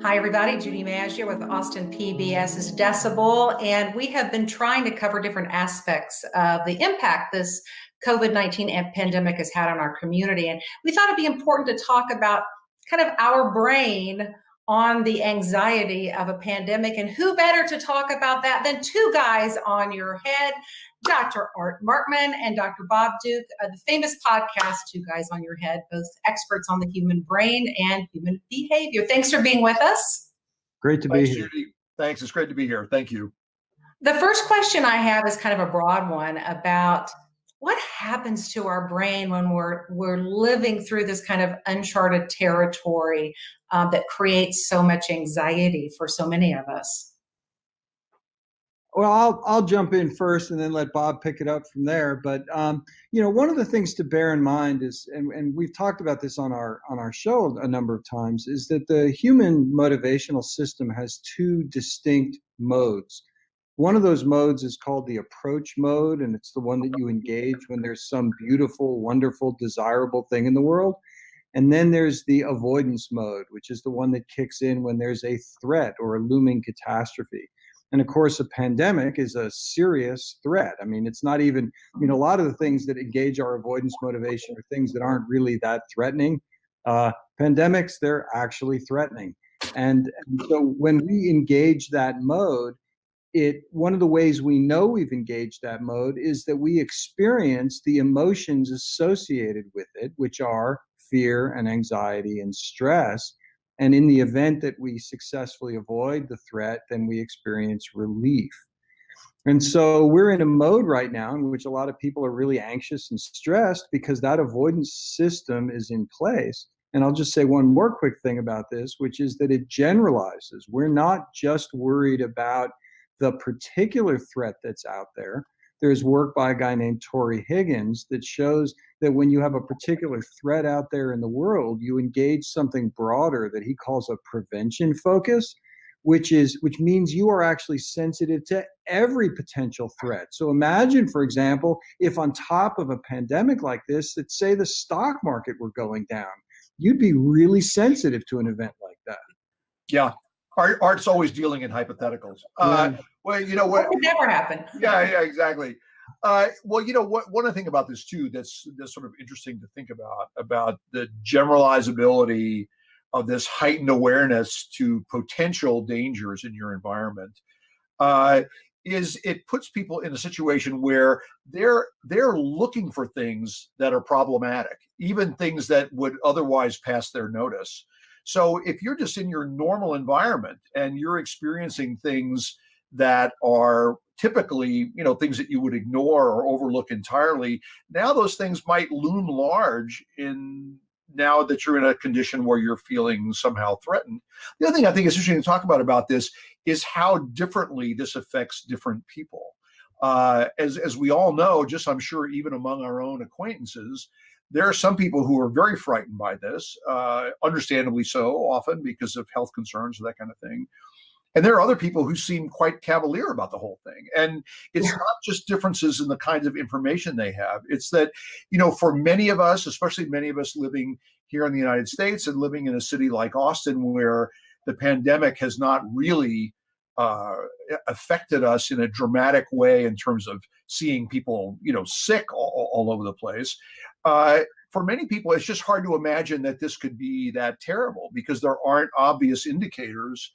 Hi, everybody. Judy Maggio with Austin PBS's Decibel, and we have been trying to cover different aspects of the impact this COVID-19 pandemic has had on our community. And we thought it'd be important to talk about kind of our brain on the anxiety of a pandemic. And who better to talk about that than two guys on your head, Dr. Art Markman and Dr. Bob Duke, the famous podcast, Two Guys on Your Head, both experts on the human brain and human behavior. Thanks for being with us. Great to be here. Judy. Thanks. It's great to be here. Thank you. The first question I have is kind of a broad one about what happens to our brain when we're living through this kind of uncharted territory that creates so much anxiety for so many of us. Well, I'll jump in first and then let Bob pick it up from there. But one of the things to bear in mind is, and we've talked about this on our show a number of times, is that the human motivational system has two distinct modes. One of those modes is called the approach mode, and it's the one that you engage when there's some beautiful, wonderful, desirable thing in the world. And then there's the avoidance mode, which is the one that kicks in when there's a threat or a looming catastrophe. And of course, a pandemic is a serious threat. I mean, it's not even, a lot of the things that engage our avoidance motivation are things that aren't really that threatening. Pandemics, they're actually threatening. And so when we engage that mode, one of the ways we know we've engaged that mode is that we experience the emotions associated with it, which are fear and anxiety and stress. And in the event that we successfully avoid the threat, then we experience relief. And so we're in a mode right now in which a lot of people are really anxious and stressed because that avoidance system is in place. And I'll just say one more quick thing about this, which is that it generalizes. We're not just worried about the particular threat that's out there. There's work by a guy named Torrey Higgins that shows that when you have a particular threat out there in the world, you engage something broader that he calls a prevention focus, which means you are actually sensitive to every potential threat. So imagine, for example, if on top of a pandemic like this, that say the stock market were going down, you'd be really sensitive to an event like that. Yeah. Art's always dealing in hypotheticals. Well, what could never happen. Yeah, exactly. One of the things about this too that's sort of interesting to think about the generalizability of this heightened awareness to potential dangers in your environment, is it puts people in a situation where they're looking for things that are problematic, even things that would otherwise pass their notice. So if you're just in your normal environment and you're experiencing things that are typically, things that you would ignore or overlook entirely, now those things might loom large now that you're in a condition where you're feeling somehow threatened. The other thing I think is interesting to talk about this is how differently this affects different people. As we all know, just I'm sure even among our own acquaintances, there are some people who are very frightened by this, understandably so, often because of health concerns or that kind of thing. And there are other people who seem quite cavalier about the whole thing. And it's not just differences in the kinds of information they have. It's that, for many of us, especially many of us living here in the United States and living in a city like Austin, where the pandemic has not really affected us in a dramatic way in terms of seeing people, sick all over the place. For many people, it's just hard to imagine that this could be that terrible because there aren't obvious indicators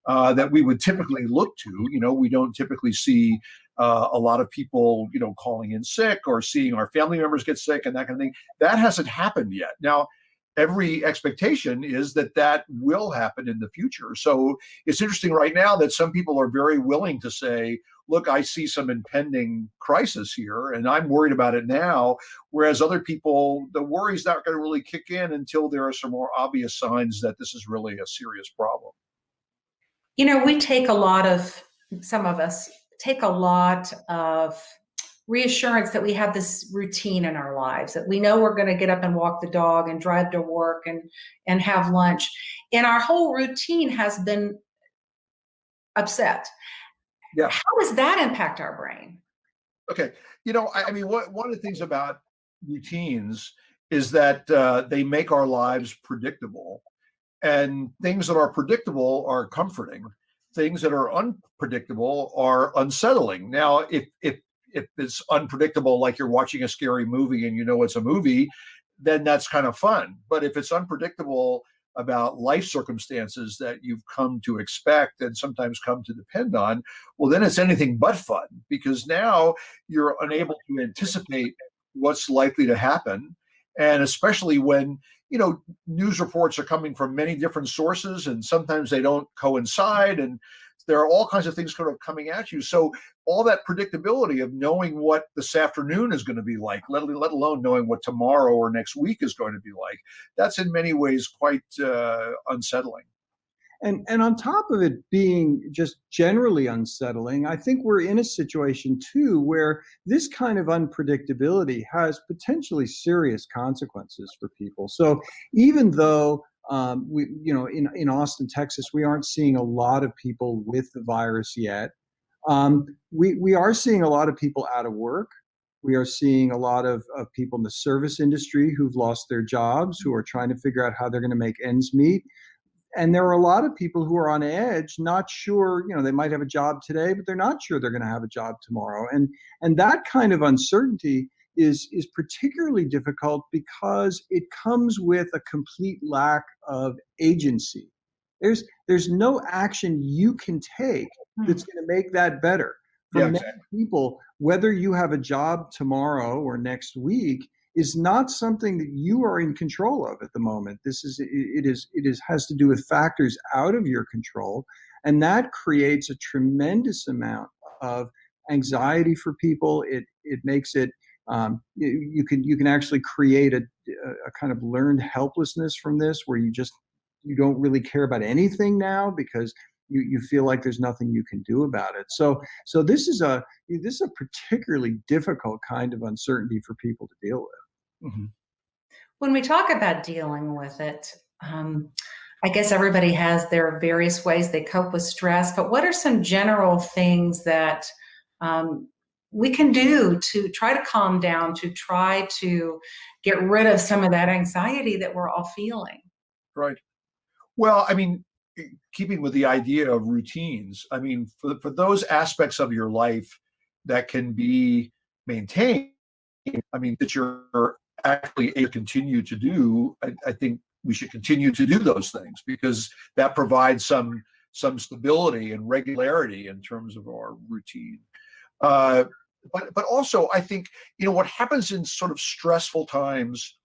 that we would typically look to. We don't typically see a lot of people, calling in sick or seeing our family members get sick and that kind of thing. That hasn't happened yet. Now, every expectation is that will happen in the future. So it's interesting right now that some people are very willing to say, look, I see some impending crisis here and I'm worried about it now. Whereas other people, the worry's not going to really kick in until there are some more obvious signs that this is really a serious problem. Some of us take a lot of reassurance that we have this routine in our lives, that we know we're going to get up and walk the dog and drive to work and have lunch. And our whole routine has been upset. Yeah. How does that impact our brain? Okay. One of the things about routines is that they make our lives predictable. And things that are predictable are comforting. Things that are unpredictable are unsettling. Now, if it's unpredictable, like you're watching a scary movie and you know it's a movie, then that's kind of fun. But if it's unpredictable about life circumstances that you've come to expect and sometimes come to depend on, well, then it's anything but fun, because now you're unable to anticipate what's likely to happen. And especially when, news reports are coming from many different sources and sometimes they don't coincide, and there are all kinds of things kind of coming at you. So all that predictability of knowing what this afternoon is going to be like, let alone knowing what tomorrow or next week is going to be like, that's in many ways quite unsettling. And on top of it being just generally unsettling, I think we're in a situation too where this kind of unpredictability has potentially serious consequences for people. So even though in Austin, Texas, we aren't seeing a lot of people with the virus yet, we are seeing a lot of people out of work. We are seeing a lot of people in the service industry who've lost their jobs, who are trying to figure out how they're going to make ends meet. And there are a lot of people who are on edge, not sure, they might have a job today, but they're not sure they're going to have a job tomorrow. And that kind of uncertainty is particularly difficult because it comes with a complete lack of agency. There's no action you can take that's going to make that better. For many people, whether you have a job tomorrow or next week is not something that you are in control of at the moment. It has to do with factors out of your control, and that creates a tremendous amount of anxiety for people. It makes it you can actually create a kind of learned helplessness from this, where you don't really care about anything now because you feel like there's nothing you can do about it. So this is a particularly difficult kind of uncertainty for people to deal with. Mm-hmm. When we talk about dealing with it, I guess everybody has their various ways they cope with stress, but what are some general things that we can do to try to calm down, to try to get rid of some of that anxiety that we're all feeling? Right. Well, I mean, keeping with the idea of routines, I mean, for those aspects of your life that can be maintained, I mean, that you're actually able to continue to do, I think we should continue to do those things, because that provides some stability and regularity in terms of our routine. But also, I think, what happens in sort of stressful times,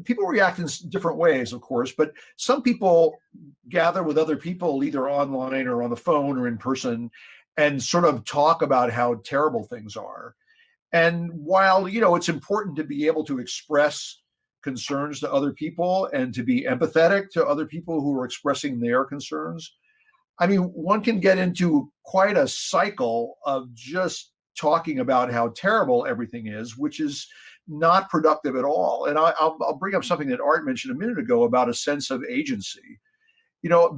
people react in different ways, of course, but some people gather with other people either online or on the phone or in person and sort of talk about how terrible things are. And while, it's important to be able to express concerns to other people and to be empathetic to other people who are expressing their concerns, I mean, one can get into quite a cycle of just talking about how terrible everything is, which is not productive at all. And I'll bring up something that Art mentioned a minute ago about a sense of agency.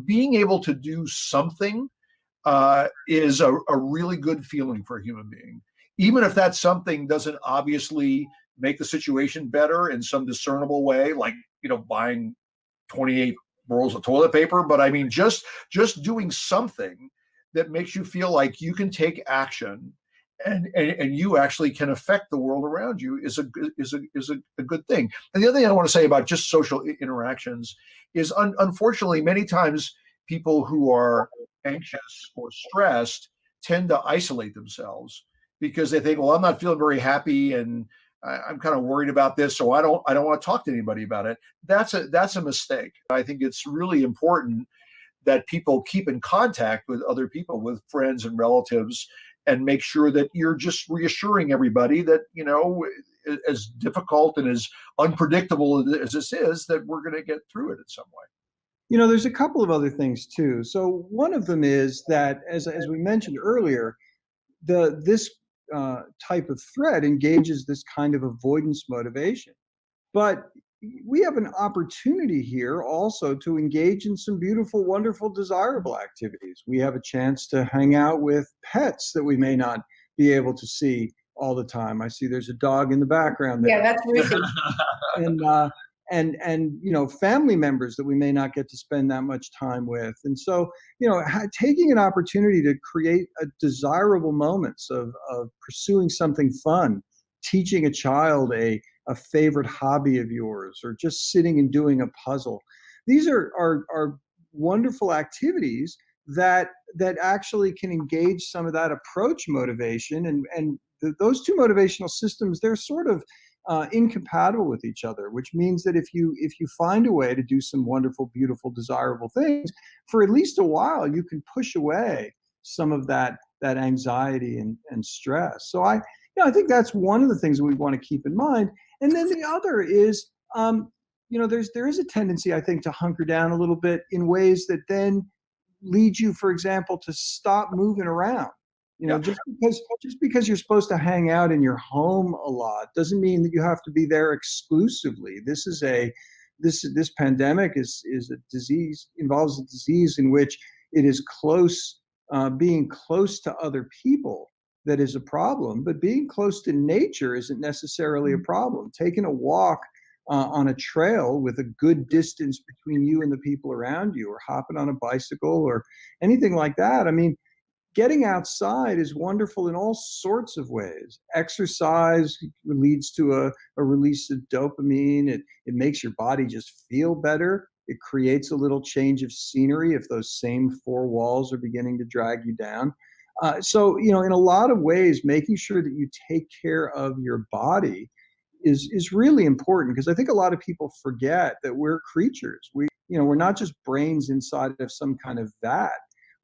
Being able to do something is a really good feeling for a human being, even if that something doesn't obviously make the situation better in some discernible way, like, buying 28 rolls of toilet paper. But I mean, just doing something that makes you feel like you can take action and you actually can affect the world around you is a good thing. And the other thing I want to say about just social interactions is, unfortunately, many times people who are anxious or stressed tend to isolate themselves because they think, well, I'm not feeling very happy and I'm kind of worried about this, so I don't want to talk to anybody about it. That's a mistake. I think it's really important that people keep in contact with other people, with friends and relatives, and make sure that you're just reassuring everybody that, as difficult and as unpredictable as this is, that we're going to get through it in some way. There's a couple of other things too. So one of them is that, as we mentioned earlier, this type of threat engages this kind of avoidance motivation. But we have an opportunity here also to engage in some beautiful, wonderful, desirable activities. We have a chance to hang out with pets that we may not be able to see all the time. I see there's a dog in the background there. Yeah, that's Ruthie. and family members that we may not get to spend that much time with. And so taking an opportunity to create a desirable moments of pursuing something fun, teaching a child a favorite hobby of yours, or just sitting and doing a puzzle. These are wonderful activities that actually can engage some of that approach motivation, and those two motivational systems, they're sort of incompatible with each other, which means that if you find a way to do some wonderful, beautiful, desirable things for at least a while, you can push away some of that anxiety and stress. So I think that's one of the things that we want to keep in mind. And then the other is, there is a tendency, I think, to hunker down a little bit in ways that then lead you, for example, to stop moving around. Just because you're supposed to hang out in your home a lot doesn't mean that you have to be there exclusively. This pandemic is a disease, involves a disease in which it is being close to other people that is a problem, but being close to nature isn't necessarily a problem. Taking a walk on a trail with a good distance between you and the people around you, or hopping on a bicycle or anything like that. I mean, getting outside is wonderful in all sorts of ways. Exercise leads to a release of dopamine. It makes your body just feel better. It creates a little change of scenery if those same four walls are beginning to drag you down. So, in a lot of ways, making sure that you take care of your body is really important, because I think a lot of people forget that we're creatures. We're not just brains inside of some kind of vat.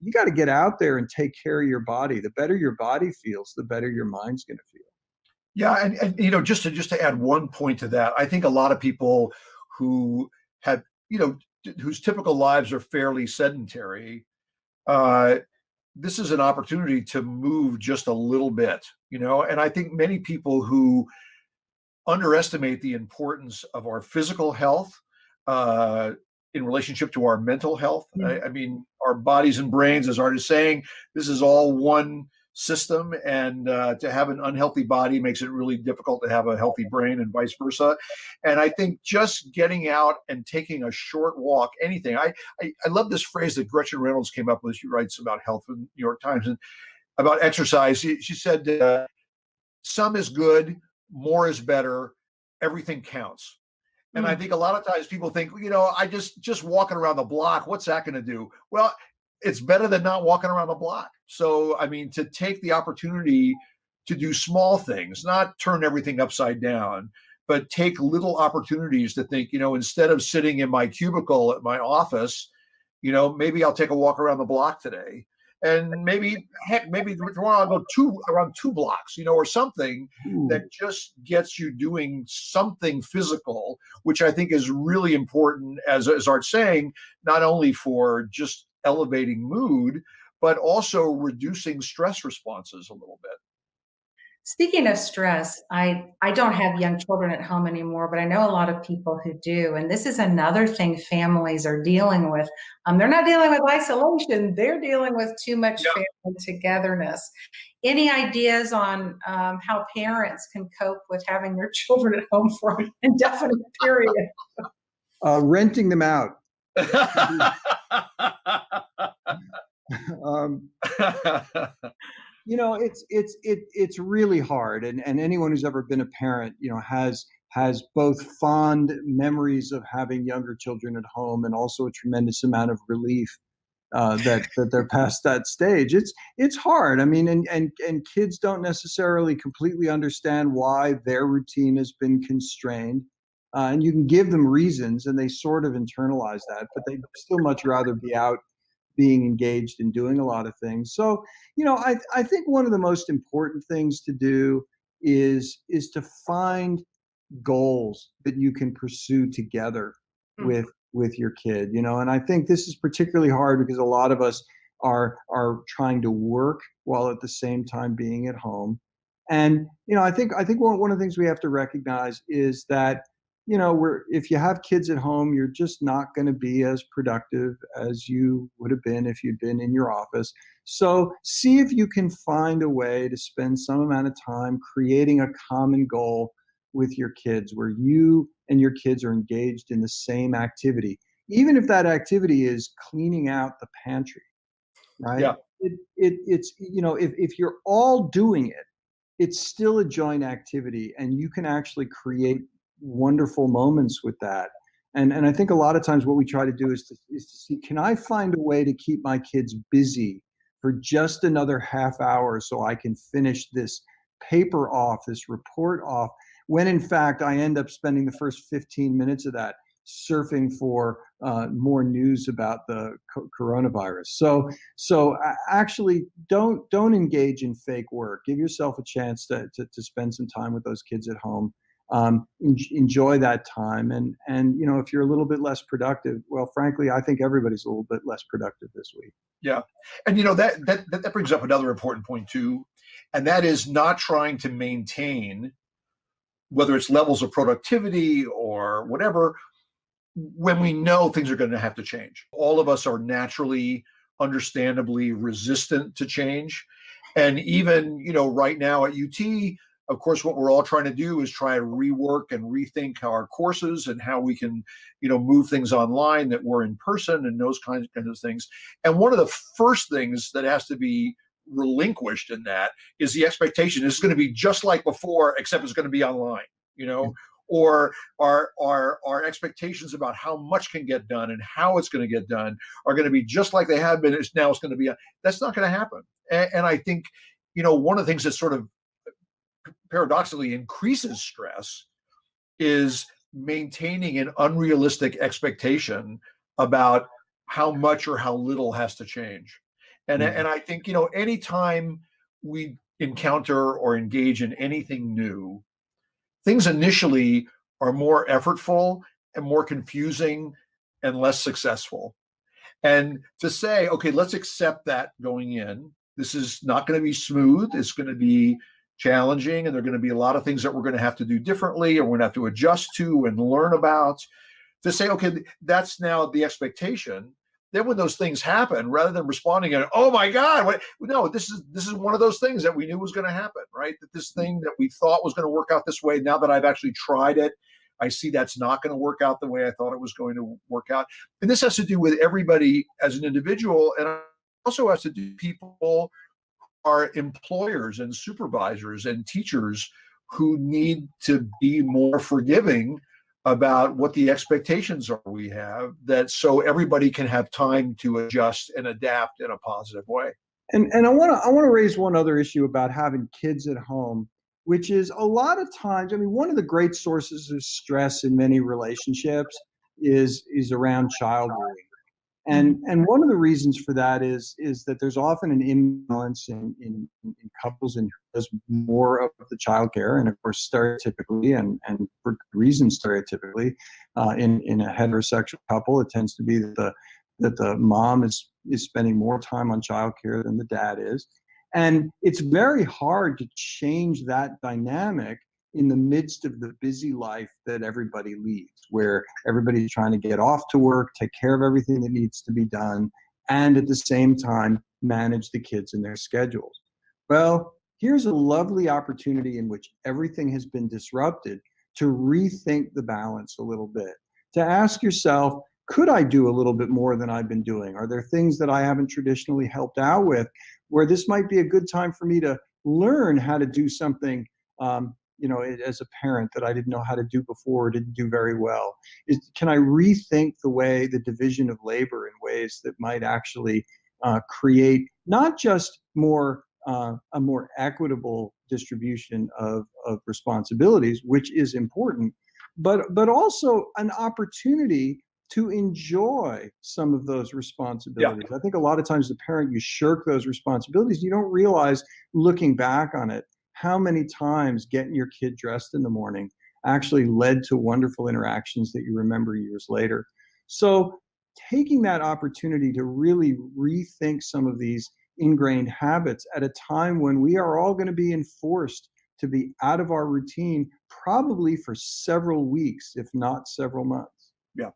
You got to get out there and take care of your body. The better your body feels, the better your mind's going to feel. Yeah, and just to add one point to that, I think a lot of people who have whose typical lives are fairly sedentary, this is an opportunity to move just a little bit, and I think many people who underestimate the importance of our physical health in relationship to our mental health. I mean, our bodies and brains, as Art is saying, this is all one system, and to have an unhealthy body makes it really difficult to have a healthy brain, and vice versa. And I think just getting out and taking a short walk, anything. I love this phrase that Gretchen Reynolds came up with. She writes about health in the New York Times and about exercise. She said, some is good, more is better, everything counts. And I think a lot of times people think, I just walking around the block, what's that going to do? Well, it's better than not walking around the block. So, I mean, to take the opportunity to do small things, not turn everything upside down, but take little opportunities to think, instead of sitting in my cubicle at my office, maybe I'll take a walk around the block today. And maybe tomorrow I'll go around 2 blocks, or something that just gets you doing something physical, which I think is really important, as Art's saying, not only for just elevating mood, but also reducing stress responses a little bit. Speaking of stress, I don't have young children at home anymore, but I know a lot of people who do. And this is another thing families are dealing with. They're not dealing with isolation. They're dealing with too much family togetherness. Any ideas on how parents can cope with having their children at home for an indefinite period? Renting them out. It's really hard, and anyone who's ever been a parent, has both fond memories of having younger children at home, and also a tremendous amount of relief that they're past that stage. It's hard. I mean, and kids don't necessarily completely understand why their routine has been constrained, and you can give them reasons, and they sort of internalize that, but they still much rather be out being engaged in doing a lot of things. So, I think one of the most important things to do is to find goals that you can pursue together with your kid, and I think this is particularly hard because a lot of us are trying to work while at the same time being at home. And, I think one of the things we have to recognize is that if you have kids at home, you're just not going to be as productive as you would have been if you'd been in your office. So see if you can find a way to spend some amount of time creating a common goal with your kids where you and your kids are engaged in the same activity, even if that activity is cleaning out the pantry, right? Yeah. It's, if you're all doing it, it's still a joint activity, and you can actually create wonderful moments with that. And I think a lot of times what we try to do is to see, can I find a way to keep my kids busy for just another half hour so I can finish this paper off, this report off, when in fact I end up spending the first 15 minutes of that surfing for more news about the coronavirus. So actually, don't engage in fake work. Give yourself a chance to spend some time with those kids at home. Enjoy that time, and if you're a little bit less productive, well, frankly, I think everybody's a little bit less productive this week. Yeah, and that brings up another important point too, and that is not trying to maintain, whether it's levels of productivity or whatever, when we know things are going to have to change. All of us are naturally, understandably resistant to change. And even, right now at UT, of course, what we're all trying to do is try to rework and rethink our courses and how we can, move things online that were in person and those kinds of things. And one of the first things that has to be relinquished in that is the expectation it's going to be just like before, except it's going to be online, or our expectations about how much can get done and how it's going to get done are going to be just like they have been. Now it's going to be, that's not going to happen. And I think, one of the things that sort of paradoxically increases stress is maintaining an unrealistic expectation about how much or how little has to change. And I think, anytime we encounter or engage in anything new, things initially are more effortful and more confusing and less successful. And to say, okay, let's accept that going in. This is not going to be smooth. It's going to be challenging, and there are going to be a lot of things that we're going to have to do differently, or we're going to have to adjust to and learn about. To say, okay, that's now the expectation. Then when those things happen, rather than responding and, oh my God, no, this is one of those things that we knew was going to happen, right? That this thing that we thought was going to work out this way, now that I've actually tried it, I see that's not going to work out the way I thought it was going to work out. And this has to do with everybody as an individual, and also has to do with people who are employers and supervisors and teachers who need to be more forgiving about what the expectations are we have, that so everybody can have time to adjust and adapt in a positive way. And I want to raise one other issue about having kids at home, which is a lot of times, one of the great sources of stress in many relationships is around child rearing. And one of the reasons for that is that there's often an imbalance in couples and does more of the childcare, and of course stereotypically and for reasons stereotypically in a heterosexual couple, it tends to be that the mom is spending more time on childcare than the dad is, and it's very hard to change that dynamic in the midst of the busy life that everybody leads, where everybody's trying to get off to work, take care of everything that needs to be done, and at the same time manage the kids and their schedules. Well, here's a lovely opportunity in which everything has been disrupted to rethink the balance a little bit, to ask yourself, could I do a little bit more than I've been doing? Are there things that I haven't traditionally helped out with where this might be a good time for me to learn how to do something as a parent that I didn't know how to do before, or didn't do very well? Can I rethink the division of labor in ways that might actually create not just a more equitable distribution of responsibilities, which is important, but also an opportunity to enjoy some of those responsibilities. Yeah. I think a lot of times the parent, you shirk those responsibilities. You don't realize, looking back on it, how many times getting your kid dressed in the morning actually led to wonderful interactions that you remember years later. So taking that opportunity to really rethink some of these ingrained habits at a time when we are all going to be enforced to be out of our routine, probably for several weeks, if not several months. Yeah.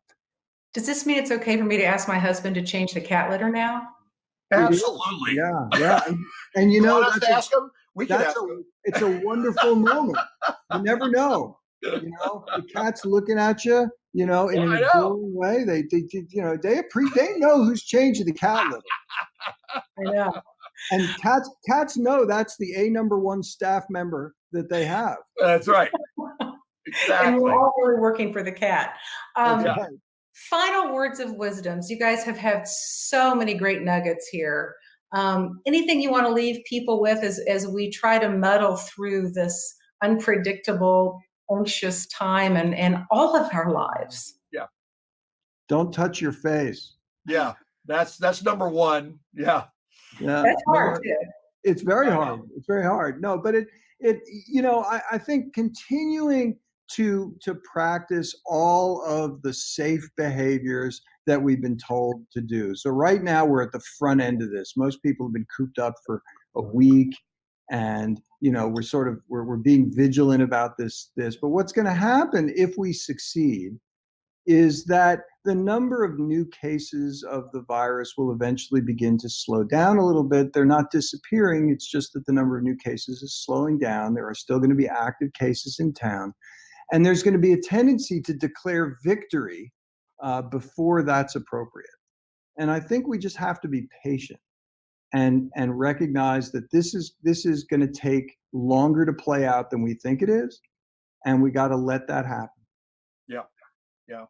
Does this mean it's okay for me to ask my husband to change the cat litter now? Absolutely. Yeah. And ask him? We can ask him. It's a wonderful moment. You never know. You know, the cat's looking at you, you know, in an adoring way. They they know who's changing the cat litter. I know. And cats know that's the #1 staff member that they have. That's right. Exactly. And we're all really working for the cat. Right. Final words of wisdoms. You guys have had so many great nuggets here. Anything you want to leave people with as we try to muddle through this unpredictable, anxious time and all of our lives? Yeah. Don't touch your face. Yeah. That's #1. Yeah. Yeah. That's hard too. It's very hard. It's very hard. No, but it you know, I think continuing to practice all of the safe behaviors that we've been told to do. So right now we're at the front end of this. Most people have been cooped up for a week, and you know, we're being vigilant about this. But what's going to happen if we succeed is that the number of new cases of the virus will eventually begin to slow down a little bit. They're not disappearing. It's just that the number of new cases is slowing down. There are still going to be active cases in town. And there's going to be a tendency to declare victory before that's appropriate. And I think we just have to be patient and recognize that this is going to take longer to play out than we think it is. And we got to let that happen. Yeah. Yeah.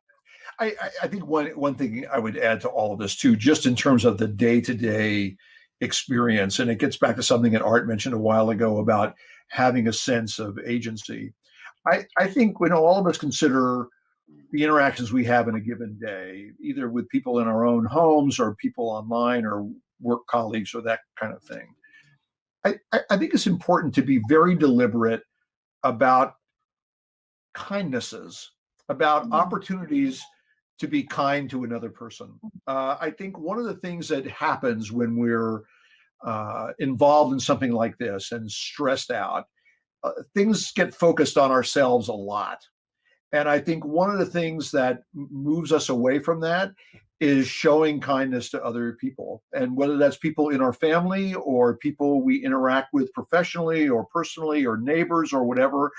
I think one thing I would add to all of this too, just in terms of the day-to-day experience, and it gets back to something that Art mentioned a while ago about having a sense of agency. I think when all of us consider the interactions we have in a given day, either with people in our own homes or people online or work colleagues or that kind of thing, I think it's important to be very deliberate about kindnesses, about opportunities to be kind to another person. I think one of the things that happens when we're involved in something like this and stressed out, things get focused on ourselves a lot. And I think one of the things that moves us away from that is showing kindness to other people. And whether that's people in our family or people we interact with professionally or personally or neighbors or whatever,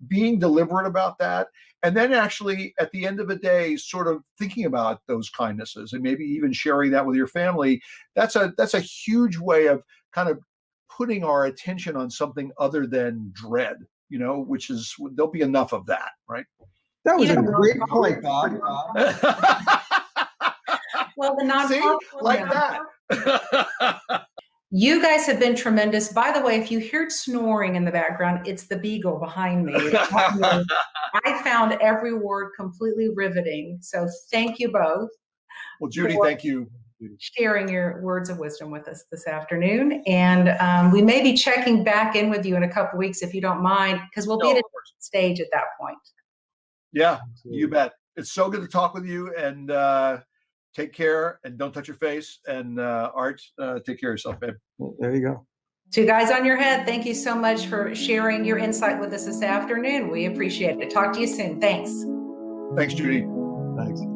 being deliberate about that. And then actually at the end of the day, sort of thinking about those kindnesses and maybe even sharing that with your family. That's a huge way of kind of putting our attention on something other than dread, you know, which is, there'll be enough of that, right? That was a great point, Bob. Well, the non like that. You guys have been tremendous. By the way, if you hear snoring in the background, it's the beagle behind me. I found every word completely riveting. So thank you both. Well, Judy, thank you. Sharing your words of wisdom with us this afternoon. And we may be checking back in with you in a couple of weeks, if you don't mind, because we'll be at a stage at that point. Yeah, you bet. It's so good to talk with you, and take care, and don't touch your face. And Art, take care of yourself, babe. Well, there you go. Two guys on your head, thank you so much for sharing your insight with us this afternoon. We appreciate it. Talk to you soon. Thanks. Thanks, Judy. Thanks.